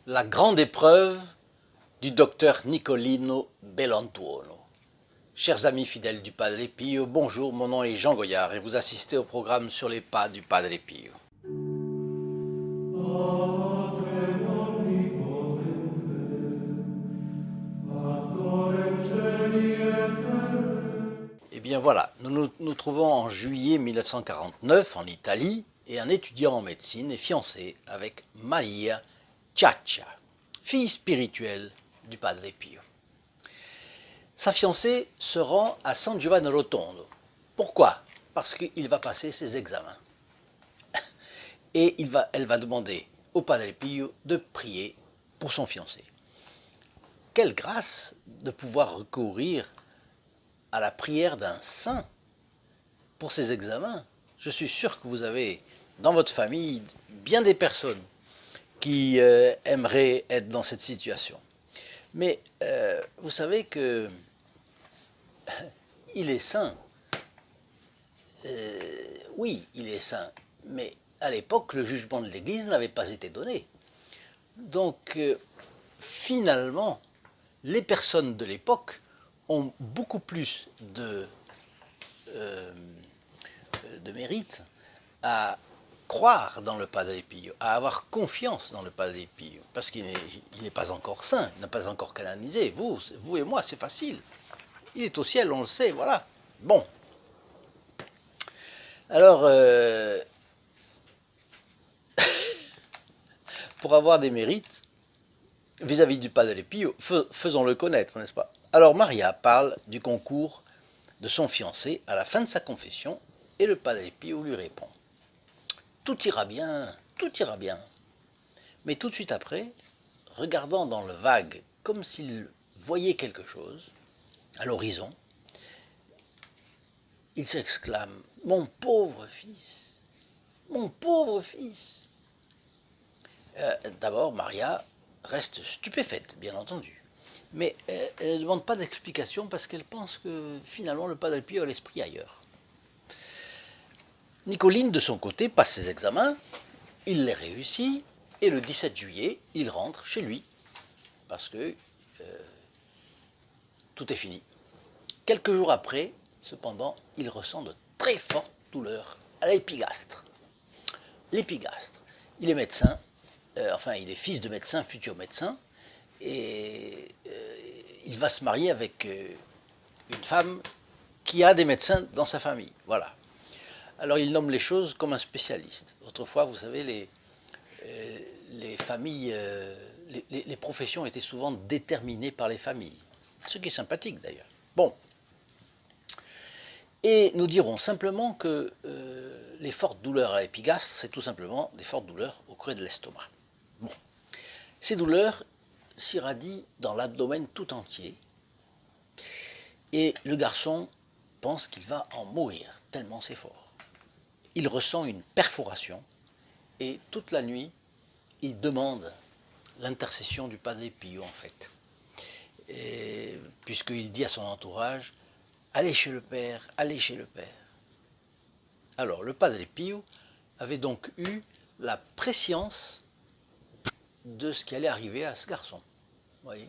La grande épreuve du docteur Nicolino Bellantuono. Chers amis fidèles du Padre Pio, bonjour, mon nom est Jean Goyard et vous assistez au programme Sur les pas du Padre Pio. Eh bien voilà, nous nous trouvons en juillet 1949 en Italie et un étudiant en médecine est fiancé avec Maria Ciaccia, fille spirituelle du Padre Pio. Sa fiancée se rend à San Giovanni Rotondo. Pourquoi? Parce qu'il va passer ses examens. Et elle va demander au Padre Pio de prier pour son fiancé. Quelle grâce de pouvoir recourir à la prière d'un saint pour ses examens. Je suis sûr que vous avez dans votre famille bien des personnes qui aimeraient être dans cette situation. Mais vous savez que il est saint. Oui, il est saint. Mais à l'époque, le jugement de l'Église n'avait pas été donné. Donc, finalement, les personnes de l'époque ont beaucoup plus de mérite à croire dans le Padre Pio, à avoir confiance dans le Padre Pio, parce qu'il n'est pas encore saint, il n'a pas encore canonisé. Vous et moi, c'est facile. Il est au ciel, on le sait, voilà. Bon. Alors, pour avoir des mérites vis-à-vis du Padre Pio, faisons-le connaître, n'est-ce pas? Alors, Maria parle du concours de son fiancé à la fin de sa confession, et le Padre Pio lui répond: tout ira bien, tout ira bien. Mais tout de suite après, regardant dans le vague comme s'il voyait quelque chose, à l'horizon, il s'exclame: mon pauvre fils, mon pauvre fils. D'abord, Maria reste stupéfaite, bien entendu. Mais elle ne demande pas d'explication parce qu'elle pense que finalement le Padre Pio a l'esprit ailleurs. Nicoline, de son côté, passe ses examens, il les réussit, et le 17 juillet, il rentre chez lui, parce que tout est fini. Quelques jours après, cependant, il ressent de très fortes douleurs à l'épigastre. L'épigastre. Il est médecin, il est fils de médecin, futur médecin, et il va se marier avec une femme qui a des médecins dans sa famille. Voilà. Alors il nomme les choses comme un spécialiste. Autrefois, vous savez, les familles, les professions étaient souvent déterminées par les familles. Ce qui est sympathique d'ailleurs. Bon. Et nous dirons simplement que les fortes douleurs à l'épigastre, c'est tout simplement des fortes douleurs au creux de l'estomac. Bon. Ces douleurs s'irradient dans l'abdomen tout entier. Et le garçon pense qu'il va en mourir, tellement c'est fort. Il ressent une perforation et toute la nuit, il demande l'intercession du Padre Pio en fait. Puisqu'il dit à son entourage: allez chez le Père, allez chez le Père. Alors le Padre Pio avait donc eu la prescience de ce qui allait arriver à ce garçon. Voyez.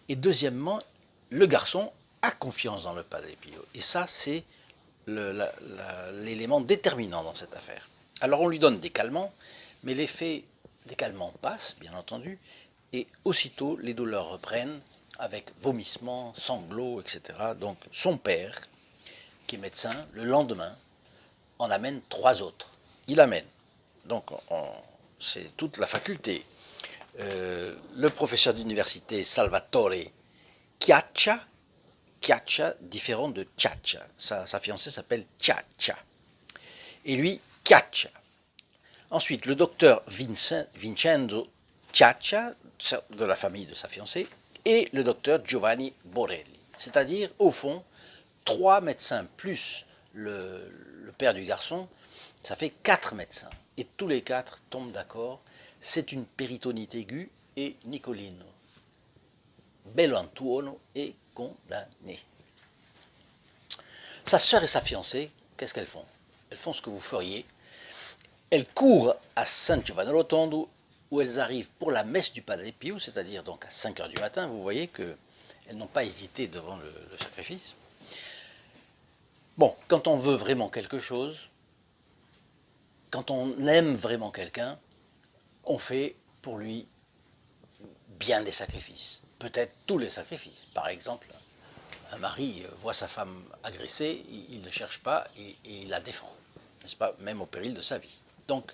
Et deuxièmement, le garçon a confiance dans le Padre Pio. Et ça, c'est l'élément déterminant dans cette affaire. Alors on lui donne des calmants, mais l'effet des calmants passe, bien entendu, et aussitôt les douleurs reprennent avec vomissements, sanglots, etc. Donc son père, qui est médecin, le lendemain, en amène 3 autres. Il amène. Donc c'est toute la faculté. Le professeur d'université Salvatore Chiaccia, différent de Ciaccia. Sa fiancée s'appelle Ciaccia. Et lui, Chiaccia. Ensuite, le docteur Vincenzo Ciaccia, de la famille de sa fiancée, et le docteur Giovanni Borelli. C'est-à-dire, au fond, 3 médecins plus le père du garçon, ça fait 4 médecins. Et tous les 4 tombent d'accord, c'est une péritonite aiguë et Nicolino Bellantuono est condamné. Sa sœur et sa fiancée, qu'est-ce qu'elles font? Elles font ce que vous feriez. Elles courent à San Giovanni Rotondo où elles arrivent pour la messe du Padre Pio, c'est-à-dire donc à 5 heures du matin, vous voyez qu'elles n'ont pas hésité devant le sacrifice. Bon, quand on veut vraiment quelque chose, quand on aime vraiment quelqu'un, on fait pour lui bien des sacrifices. Peut-être tous les sacrifices. Par exemple, un mari voit sa femme agressée, il ne cherche pas et il la défend, n'est-ce pas, même au péril de sa vie. Donc,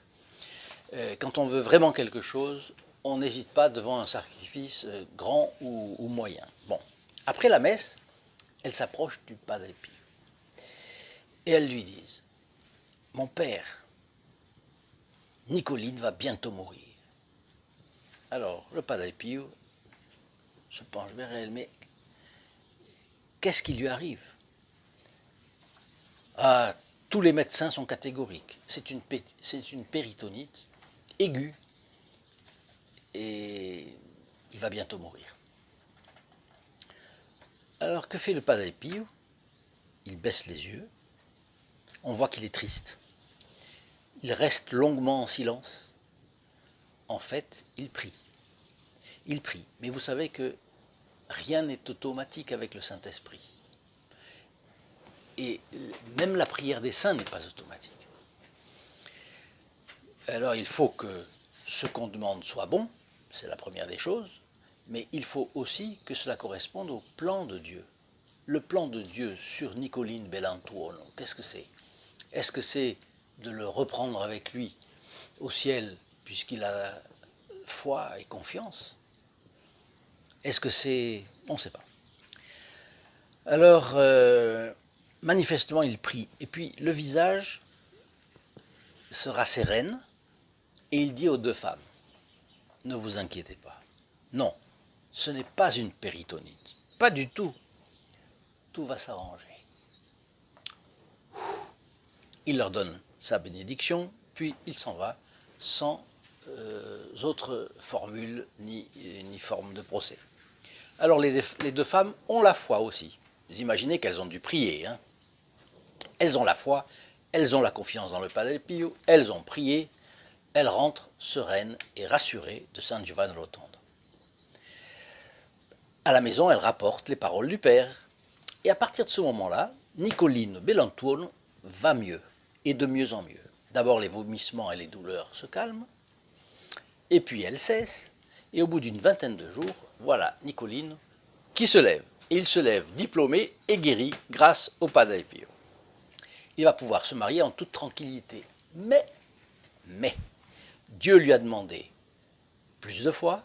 quand on veut vraiment quelque chose, on n'hésite pas devant un sacrifice grand ou moyen. Bon, après la messe, elles s'approchent du Padre Pio et elles lui disent « Mon père, Nicoline va bientôt mourir. » Alors, le Padre Pio se penche vers elle, mais qu'est-ce qui lui arrive? Ah, tous les médecins sont catégoriques. C'est une péritonite aiguë et il va bientôt mourir. Alors, que fait le Padre Pio? Il baisse les yeux. On voit qu'il est triste. Il reste longuement en silence. En fait, il prie. Il prie. Mais vous savez que rien n'est automatique avec le Saint-Esprit. Et même la prière des saints n'est pas automatique. Alors il faut que ce qu'on demande soit bon, c'est la première des choses, mais il faut aussi que cela corresponde au plan de Dieu. Le plan de Dieu sur Nicoline Bellantuono, qu'est-ce que c'est? Est-ce que c'est de le reprendre avec lui au ciel, puisqu'il a foi et confiance? Est-ce que c'est... On ne sait pas. Alors, manifestement, il prie. Et puis, le visage sera sereine, et il dit aux deux femmes, ne vous inquiétez pas. Non, ce n'est pas une péritonite. Pas du tout. Tout va s'arranger. Il leur donne sa bénédiction, puis il s'en va sans autres formules ni forme de procès. Alors les deux femmes ont la foi aussi. Vous imaginez qu'elles ont dû prier. Hein. Elles ont la foi, elles ont la confiance dans le Padre Pio, elles ont prié, elles rentrent sereines et rassurées de San Giovanni Rotondo. À la maison, elles rapportent les paroles du Père. Et à partir de ce moment-là, Nicoline Bellantuono va mieux, et de mieux en mieux. D'abord, les vomissements et les douleurs se calment, et puis elles cessent, et au bout d'une vingtaine de jours, voilà Nicoline qui se lève. Et il se lève diplômé et guéri grâce au Padre Pio. Il va pouvoir se marier en toute tranquillité. Mais, Dieu lui a demandé plus de foi,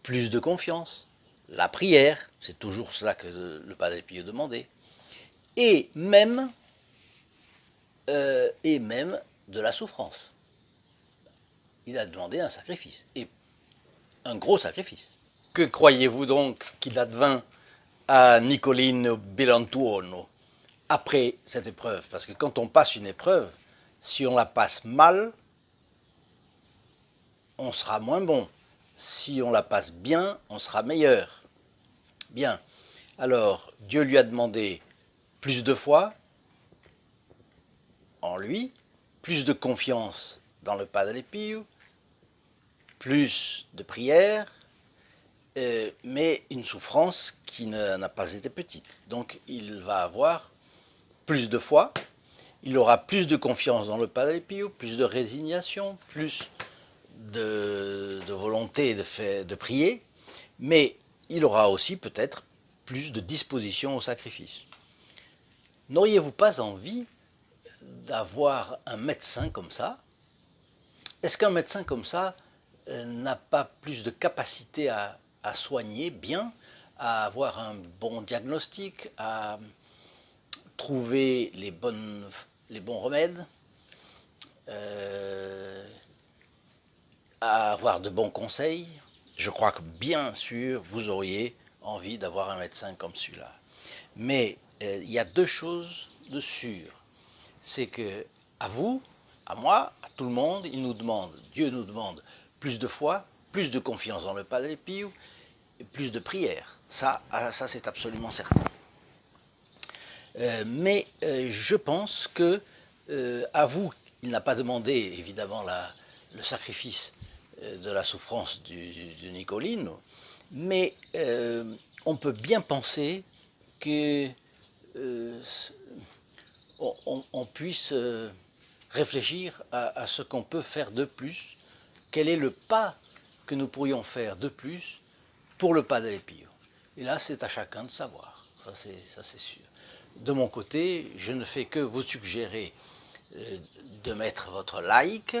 plus de confiance, la prière, c'est toujours cela que le Padre Pio demandait, et même de la souffrance. Il a demandé un sacrifice, et un gros sacrifice. Que croyez-vous donc qu'il advint à Nicoline Bellantuono après cette épreuve? Parce que quand on passe une épreuve, si on la passe mal, on sera moins bon. Si on la passe bien, on sera meilleur. Bien. Alors, Dieu lui a demandé plus de foi en lui, plus de confiance dans le Padre Pio, plus de prière, mais une souffrance qui n'a pas été petite. Donc, il va avoir plus de foi, il aura plus de confiance dans le Padre Pio, plus de résignation, plus de volonté de prier, mais il aura aussi peut-être plus de disposition au sacrifice. N'auriez-vous pas envie d'avoir un médecin comme ça? Est-ce qu'un médecin comme ça n'a pas plus de capacité à soigner bien, à avoir un bon diagnostic, à trouver les bons remèdes, à avoir de bons conseils? Je crois que bien sûr, vous auriez envie d'avoir un médecin comme celui-là. Mais il y a deux choses de sûres. C'est que à vous, à moi, à tout le monde, Dieu nous demande plus de foi, plus de confiance dans le Padre Pio, et plus de prière. Ça c'est absolument certain. Mais je pense que à vous, il n'a pas demandé évidemment le sacrifice de la souffrance du Nicolino, mais on peut bien penser que on puisse réfléchir à ce qu'on peut faire de plus, quel est le pas que nous pourrions faire de plus pour le Padre Pio. Et là, c'est à chacun de savoir, ça c'est sûr. De mon côté, je ne fais que vous suggérer de mettre votre like,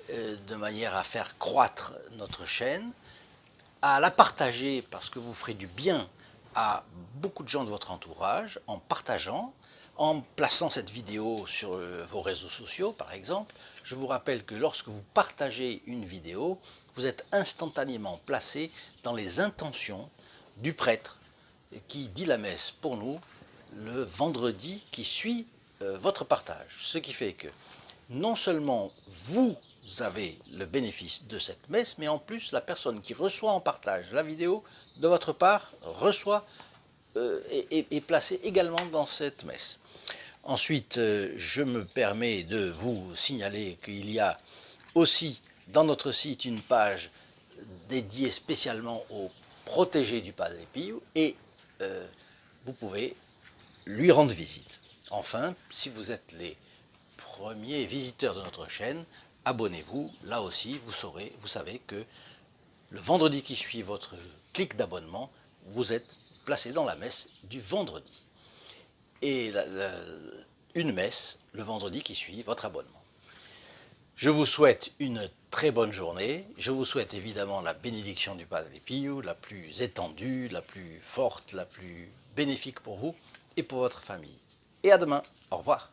de manière à faire croître notre chaîne, à la partager parce que vous ferez du bien à beaucoup de gens de votre entourage en partageant, en plaçant cette vidéo sur vos réseaux sociaux par exemple. Je vous rappelle que lorsque vous partagez une vidéo, vous êtes instantanément placé dans les intentions du prêtre qui dit la messe pour nous le vendredi qui suit votre partage. Ce qui fait que non seulement vous avez le bénéfice de cette messe, mais en plus la personne qui reçoit en partage la vidéo de votre part reçoit est placée également dans cette messe. Ensuite, je me permets de vous signaler qu'il y a aussi dans notre site une page dédiée spécialement aux protégés du Padre Pio et vous pouvez lui rendre visite. Enfin, si vous êtes les premiers visiteurs de notre chaîne, abonnez-vous. Là aussi, vous savez que le vendredi qui suit votre clic d'abonnement, vous êtes placé dans la messe du vendredi. Et une messe le vendredi qui suit votre abonnement. Je vous souhaite une très bonne journée. Je vous souhaite évidemment la bénédiction du Padre Pio, la plus étendue, la plus forte, la plus bénéfique pour vous et pour votre famille. Et à demain. Au revoir.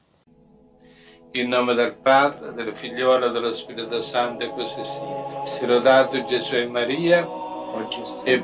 In nome del Padre, del Figliolo e dello Spirito Santo, e così sia. Sia lodato Gesù e Maria, e